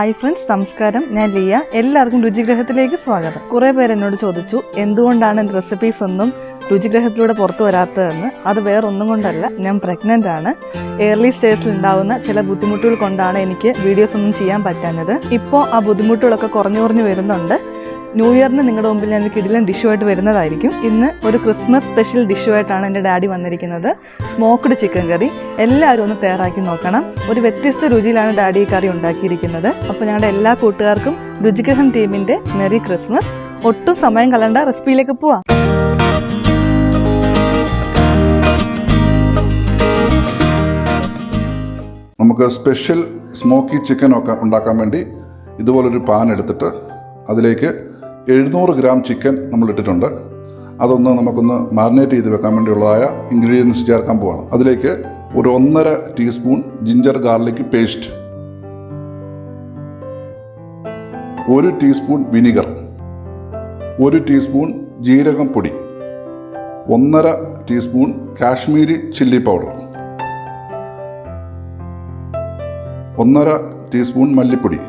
Hi friends, നമസ്കാരം. ഞാൻ ലിയ. എല്ലാവർക്കും രുചിഗ്രഹത്തിലേക്ക് സ്വാഗതം. കുറേ പേര് എന്നോട് ചോദിച്ചു എന്തുകൊണ്ടാണ് എൻ്റെ റെസിപ്പീസ് ഒന്നും രുചിഗ്രഹത്തിലൂടെ പുറത്തു വരാത്തതെന്ന്. അത് വേറൊന്നും കൊണ്ടല്ല, ഞാൻ പ്രഗ്നൻ്റ് ആണ്. ഏർലി സ്റ്റേജിൽ ഉണ്ടാവുന്ന ചില ബുദ്ധിമുട്ടുകൾ കൊണ്ടാണ് എനിക്ക് വീഡിയോസ് ഒന്നും ചെയ്യാൻ പറ്റാഞ്ഞത്. ഇപ്പോൾ ആ ബുദ്ധിമുട്ടുകളൊക്കെ കുറഞ്ഞു വരുന്നുണ്ട്. ന്യൂ ഇയറിന് നിങ്ങളുടെ മുമ്പിൽ ഞാൻ കിടിലൻ ഡിഷുമായിട്ട് വരുന്നതായിരിക്കും. ഇന്ന് ഒരു ക്രിസ്മസ് സ്പെഷ്യൽ ഡിഷുമായിട്ടാണ് എൻ്റെ ഡാഡി വന്നിരിക്കുന്നത്. സ്മോക്ക്ഡ് ചിക്കൻ കറി. എല്ലാവരും ഒന്ന് തയ്യാറാക്കി നോക്കണം. ഒരു വ്യത്യസ്ത രുചിയിലാണ് ഡാഡി ഈ കറി ഉണ്ടാക്കിയിരിക്കുന്നത്. അപ്പോൾ ഞങ്ങളുടെ എല്ലാ കൂട്ടുകാർക്കും രുചിഗ്രഹം ടീമിൻ്റെ മെറി ക്രിസ്മസ്. ഒട്ടും സമയം കളണ്ട, റെസിപ്പിയിലേക്ക് പോവാം. നമുക്ക് സ്പെഷ്യൽ സ്മോക്കി ചിക്കൻ ഒക്കെ ഉണ്ടാക്കാൻ വേണ്ടി ഇതുപോലൊരു പാൻ എടുത്തിട്ട് അതിലേക്ക് 700 ഗ്രാം ചിക്കൻ നമ്മൾ ഇട്ടിട്ടുണ്ട്. അതൊന്ന് നമുക്കൊന്ന് മാരിനേറ്റ് ചെയ്ത് വെക്കാൻ വേണ്ടിയുള്ളതായ ഇൻഗ്രീഡിയൻസ് ചേർക്കാൻ പോവാണ്. അതിലേക്ക് ഒരു 1.5 teaspoon ginger garlic paste, 1 teaspoon vinegar, 1 teaspoon ജീരകം പൊടി, 1.5 teaspoon Kashmiri chilli powder, 1.5 teaspoon മല്ലിപ്പൊടി,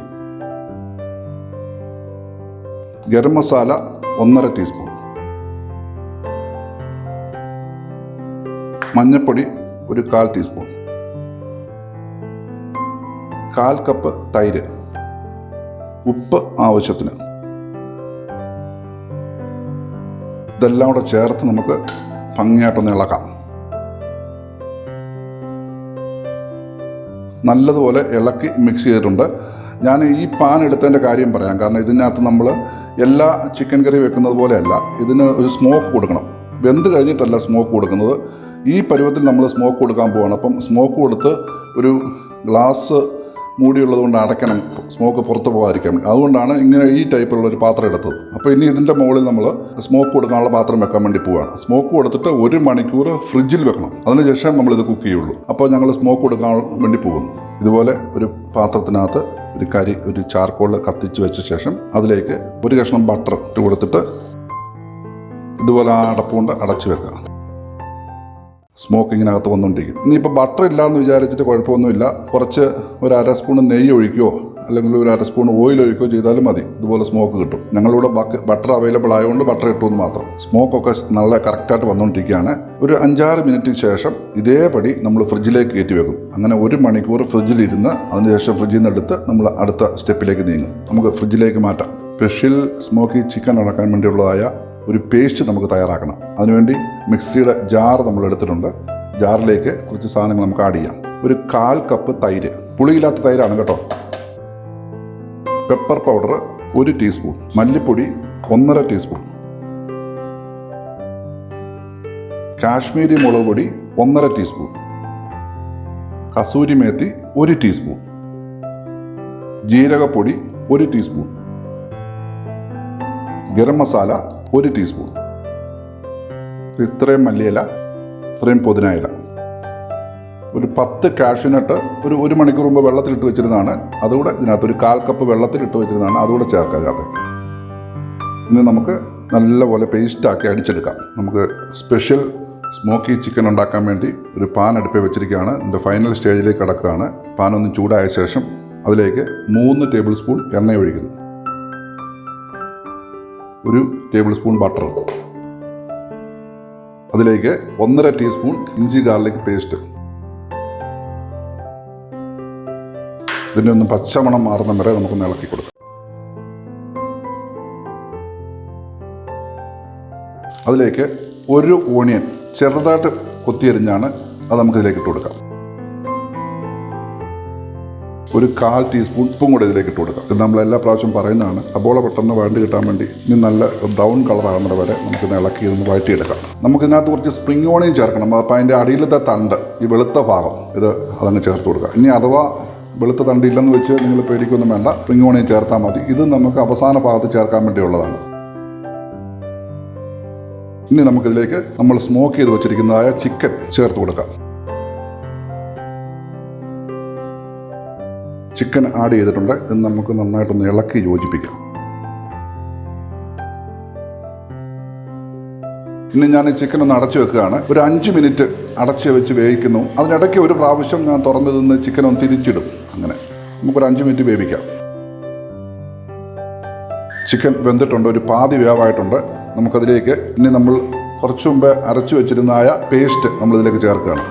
ഗരം മസാല 1.5 ടീസ്പൂൺ, മഞ്ഞൾപ്പൊടി ഒരു 1/4 ടീസ്പൂൺ, 1/4 കപ്പ് തൈര്, ഉപ്പ് ആവശ്യത്തിന്. ഇതെല്ലാം കൂടെ ചേർത്ത് നമുക്ക് ഭംഗിയായിട്ടൊന്ന് ഇളക്കാം. നല്ലതുപോലെ ഇളക്കി മിക്സ് ചെയ്തിട്ടുണ്ട്. ഞാൻ ഈ പാൻ എടുത്തതിൻ്റെ കാര്യം പറയാം. കാരണം ഇതിനകത്ത് നമ്മൾ എല്ലാ ചിക്കൻ കറി വെക്കുന്നത് പോലെയല്ല, ഇതിന് ഒരു സ്മോക്ക് കൊടുക്കണം. വെന്ത് കഴിഞ്ഞിട്ടല്ല സ്മോക്ക് കൊടുക്കുന്നത്. ഈ പരുവത്തിൽ നമ്മൾ സ്മോക്ക് കൊടുക്കാൻ പോവാണ്. അപ്പം സ്മോക്ക് കൊടുത്ത് ഒരു ഗ്ലാസ് മൂടിയുള്ളത് കൊണ്ട് അടയ്ക്കണം, സ്മോക്ക് പുറത്ത് പോകാതിരിക്കാൻ. അതുകൊണ്ടാണ് ഇങ്ങനെ ഈ ടൈപ്പിലുള്ളൊരു പാത്രം എടുത്തത്. അപ്പോൾ ഇനി ഇതിൻ്റെ മുകളിൽ നമ്മൾ സ്മോക്ക് കൊടുക്കാനുള്ള പാത്രം വെക്കാൻ വേണ്ടി പോവുകയാണ്. സ്മോക്ക് കൊടുത്തിട്ട് 1 മണിക്കൂർ ഫ്രിഡ്ജിൽ വെക്കണം. അതിനുശേഷം നമ്മളിത് കുക്ക് ചെയ്യുള്ളൂ. അപ്പോൾ ഞങ്ങൾ സ്മോക്ക് കൊടുക്കാൻ വേണ്ടി പോകുന്നു. ഇതുപോലെ ഒരു പാത്രത്തിനകത്ത് ഒരു ചാർക്കോൾ കത്തിച്ച് വെച്ച ശേഷം അതിലേക്ക് 1 കഷ്ണം ബട്ടർ ഇട്ട് കൊടുത്തിട്ട് ഇതുപോലെ ആ അടപ്പ് കൊണ്ട് അടച്ചു വെക്കുക. സ്മോക്ക് ഇങ്ങനകത്ത് വന്നുകൊണ്ടിരിക്കും. ഇനിയിപ്പോൾ ബട്ടർ ഇല്ലയെന്ന് വിചാരിച്ചിട്ട് കുഴപ്പമൊന്നുമില്ല. കുറച്ച് ഒരു 1/2 സ്പൂൺ നെയ്യ് ഒഴിക്കുകയോ അല്ലെങ്കിൽ ഒരു 1/2 സ്പൂൺ ഓയിൽ ഒഴിക്കുകയോ ചെയ്താലും മതി. ഇതുപോലെ സ്മോക്ക് കിട്ടും. ഞങ്ങളിവിടെ ബട്ടർ അവൈലബിൾ ആയതുകൊണ്ട് ബട്ടർ ഇട്ടുമെന്ന് മാത്രം. സ്മോക്കൊക്കെ നല്ല കറക്റ്റായിട്ട് വന്നുകൊണ്ടിരിക്കുകയാണ്. ഒരു 5-6 മിനിറ്റിന് ശേഷം ഇതേപടി നമ്മൾ ഫ്രിഡ്ജിലേക്ക് കയറ്റി വെക്കും. അങ്ങനെ 1 മണിക്കൂർ ഫ്രിഡ്ജിലിരുന്ന് അതിനുശേഷം ഫ്രിഡ്ജിൽ നിന്ന് എടുത്ത് നമ്മൾ അടുത്ത സ്റ്റെപ്പിലേക്ക് നീങ്ങും. നമുക്ക് ഫ്രിഡ്ജിലേക്ക് മാറ്റാം. സ്പെഷ്യൽ സ്മോക്കി ചിക്കൻ ഉണ്ടാക്കാൻ വേണ്ടിയുള്ളതായ ഒരു പേസ്റ്റ് നമുക്ക് തയ്യാറാക്കണം. അതിനുവേണ്ടി മിക്സിയുടെ ജാർ നമ്മൾ എടുത്തിട്ടുണ്ട്. ജാറിലേക്ക് കുറച്ച് സാധനങ്ങൾ നമുക്ക് ആഡ് ചെയ്യാം. ഒരു 1/4 കപ്പ് തൈര്, പുളിയില്ലാത്ത തൈരാണ് കേട്ടോ. പെപ്പർ പൗഡർ 1 ടീസ്പൂൺ, മല്ലിപ്പൊടി 1.5 ടീസ്പൂൺ, കാശ്മീരി മുളക് പൊടി 1.5 ടീസ്പൂൺ, കസൂരി മേത്തി 1 ടീസ്പൂൺ, ജീരകപ്പൊടി 1 ടീസ്പൂൺ, ഗരം മസാല 1 ടീസ്പൂൺ. ഇത്രയും മല്ലിയില, ഇത്രയും പുതിനയില, ഒരു 10 കാഷ്യൂനട്ട് ഒരു മണിക്കൂർ മുമ്പ് വെള്ളത്തിലിട്ട് വെച്ചിരുന്നതാണ്. അതുകൂടെ ഇതിനകത്ത് ഒരു 1/4 കപ്പ് വെള്ളത്തിലിട്ട് വെച്ചിരുന്നതാണ്. അതുകൂടെ ചേർക്കാതെ ഇനി നമുക്ക് നല്ലപോലെ പേസ്റ്റാക്കി അടിച്ചെടുക്കാം. നമുക്ക് സ്പെഷ്യൽ സ്മോക്കി ചിക്കൻ ഉണ്ടാക്കാൻ വേണ്ടി ഒരു പാൻ അടുപ്പിൽ വെച്ചിരിക്കുകയാണ്. ഇതിൻ്റെ ഫൈനൽ സ്റ്റേജിലേക്ക് കിടക്കുകയാണ്. പാൻ ഒന്ന് ചൂടായ ശേഷം അതിലേക്ക് 3 ടേബിൾ സ്പൂൺ എണ്ണ ഒഴിക്കുന്നു. 1 ടേബിൾ സ്പൂൺ ബട്ടർ, അതിലേക്ക് 1.5 ടീസ്പൂൺ ഇഞ്ചി ഗാർലിക് പേസ്റ്റ്. ഇതിൻ്റെ ഒന്ന് പച്ചമണം മാറുന്ന വരെ നമുക്കൊന്ന് ഇളക്കി കൊടുക്കാം. അതിലേക്ക് 1 ഓണിയൻ ചെറുതായിട്ട് കൊത്തിയരിഞ്ഞാണ്, അത് നമുക്കിതിലേക്ക് ഇട്ട് കൊടുക്കാം. ഒരു 1/4 ടീസ്പൂൺ ഉപ്പും കൂടെ ഇതിലേക്ക് ഇട്ട് കൊടുക്കാം. ഇത് നമ്മൾ എല്ലാ പ്രാവശ്യം പറയുന്നതാണ്. സബോള പെട്ടെന്ന് വഴണ്ടി കിട്ടാൻ വേണ്ടി ഇനി നല്ല ബ്രൗൺ കളറാകുന്നത് വരെ നമുക്കിത് ഇളക്കി ഒന്ന് വഴറ്റിയെടുക്കാം. നമുക്കിതിനകത്ത് കുറച്ച് സ്പ്രിംഗ് ഓണിയൻ ചേർക്കണം. അപ്പോൾ അതിൻ്റെ അടിയിലത്തെ തണ്ട്, ഈ വെളുത്ത ഭാഗം, അതങ്ങ് ചേർത്ത് കൊടുക്കുക. ഇനി അഥവാ വെളുത്ത തണ്ട് ഇല്ലെന്ന് വെച്ച് നിങ്ങൾ പേടിക്കൊന്നും വേണ്ട, സ്പ്രിംഗ് ഓണിയൻ ചേർത്താൽ മതി. ഇത് നമുക്ക് അവസാന ഭാഗത്ത് ചേർക്കാൻ വേണ്ടിയുള്ളതാണ്. ഇനി നമുക്കിതിലേക്ക് നമ്മൾ സ്മോക്ക് ചെയ്ത് വെച്ചിരിക്കുന്നതായ ചിക്കൻ ചേർത്ത് കൊടുക്കാം. ചിക്കൻ ആഡ് ചെയ്തിട്ടുണ്ട്. ഇത് നമുക്ക് നന്നായിട്ടൊന്ന് ഇളക്കി യോജിപ്പിക്കാം. ഇനി ഞാൻ ഈ ചിക്കൻ ഒന്ന് അടച്ചു വെക്കുകയാണ്. ഒരു 5 മിനിറ്റ് അടച്ച് വെച്ച് വേവിക്കുന്നു. അതിനിടയ്ക്ക് ഒരു പ്രാവശ്യം ഞാൻ തുറന്നു നിന്ന് ചിക്കൻ ഒന്ന് തിരിച്ചിടും. അങ്ങനെ നമുക്കൊരു 5 മിനിറ്റ് വേവിക്കാം. ചിക്കൻ വെന്തിട്ടുണ്ട്, ഒരു പാതി വേവായിട്ടുണ്ട്. നമുക്കതിലേക്ക് ഇനി നമ്മൾ കുറച്ചു മുമ്പ് അരച്ചു വെച്ചിരുന്നായ പേസ്റ്റ് നമ്മളിതിലേക്ക് ചേർക്കുകയാണ്.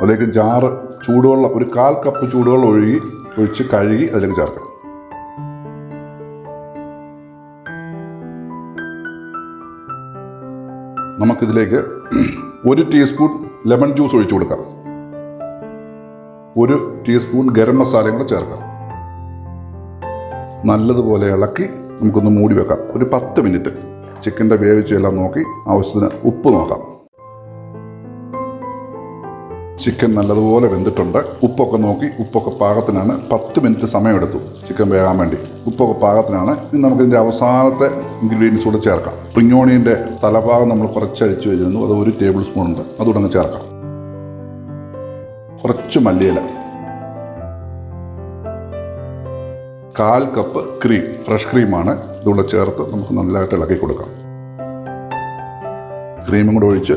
അതിലേക്ക് ജാറ് ചൂടുവെള്ളം, ഒരു 1/4 കപ്പ് ചൂടുവെള്ളം ഒഴിച്ച് കഴുകി അതിലേക്ക് ചേർക്കാം. നമുക്കിതിലേക്ക് 1 ടീസ്പൂൺ ലെമൺ ജ്യൂസ് ഒഴിച്ചു കൊടുക്കാം. 1 ടീസ്പൂൺ ഗരം മസാലയും കൂടെ ചേർക്കാം. നല്ലതുപോലെ ഇളക്കി നമുക്കൊന്ന് മൂടി വെക്കാം. ഒരു 10 മിനിറ്റ് ചിക്കൻ്റെ വേവിച്ചെല്ലാം നോക്കി ആവശ്യത്തിന് ഉപ്പ് നോക്കാം. ചിക്കൻ നല്ലതുപോലെ വെന്തിട്ടുണ്ട്. ഉപ്പൊക്കെ നോക്കി, ഉപ്പൊക്കെ പാകത്തിനാണ്. 10 മിനിറ്റ് സമയമെടുത്തു ചിക്കൻ വേകാൻ വേണ്ടി. ഉപ്പൊക്കെ പാകത്തിനാണ്. ഇനി നമുക്കിതിൻ്റെ അവസാനത്തെ ഇൻഗ്രീഡിയൻസ് കൂടെ ചേർക്കാം. സ്പ്രിംഗ് ഓണിയൻ്റെ തലഭാഗം നമ്മൾ കുറച്ചടിച്ച് വെച്ചിരുന്നു, അത് 1 ടേബിൾ സ്പൂൺ ഉണ്ട്, അതുകൂടെ അങ്ങ് ചേർക്കാം. കുറച്ച് മല്ലിയില, 1/4 കപ്പ് ക്രീം, ഫ്രഷ് ക്രീമാണ്, ഇതുകൂടെ ചേർത്ത് നമുക്ക് നല്ലതായിട്ട് ഇളക്കി കൊടുക്കാം. ക്രീമും കൂടെ ഒഴിച്ച്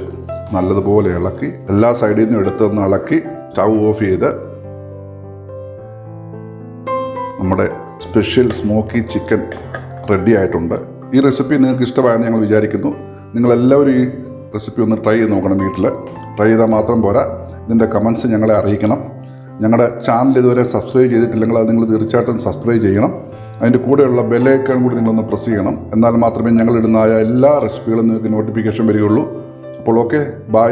നല്ലതുപോലെ ഇളക്കി എല്ലാ സൈഡിൽ നിന്നും എടുത്തൊന്ന് ഇളക്കി സ്റ്റൗ ഓഫ് ചെയ്ത് നമ്മുടെ സ്പെഷ്യൽ സ്മോക്കി ചിക്കൻ റെഡി ആയിട്ടുണ്ട്. ഈ റെസിപ്പി നിങ്ങൾക്ക് ഇഷ്ടമായെന്ന് ഞങ്ങൾ വിചാരിക്കുന്നു. നിങ്ങളെല്ലാവരും ഈ റെസിപ്പി ഒന്ന് ട്രൈ ചെയ്ത് നോക്കണം. വീട്ടിൽ ട്രൈ ചെയ്താൽ മാത്രം പോരാ, ഇതിൻ്റെ കമൻസ് ഞങ്ങളെ അറിയിക്കണം. ഞങ്ങളുടെ ചാനൽ ഇതുവരെ സബ്സ്ക്രൈബ് ചെയ്തിട്ടില്ലെങ്കിൽ അത് നിങ്ങൾ തീർച്ചയായിട്ടും സബ്സ്ക്രൈബ് ചെയ്യണം. അതിൻ്റെ കൂടെയുള്ള ബെല്ലൈക്കൺ കൂടി നിങ്ങളൊന്ന് പ്രസ് ചെയ്യണം. എന്നാൽ മാത്രമേ ഞങ്ങളിടുന്ന എല്ലാ റെസിപ്പികളും നിങ്ങൾക്ക് നോട്ടിഫിക്കേഷൻ വരികയുള്ളൂ. അപ്പോൾ ഓക്കെ, ബൈ.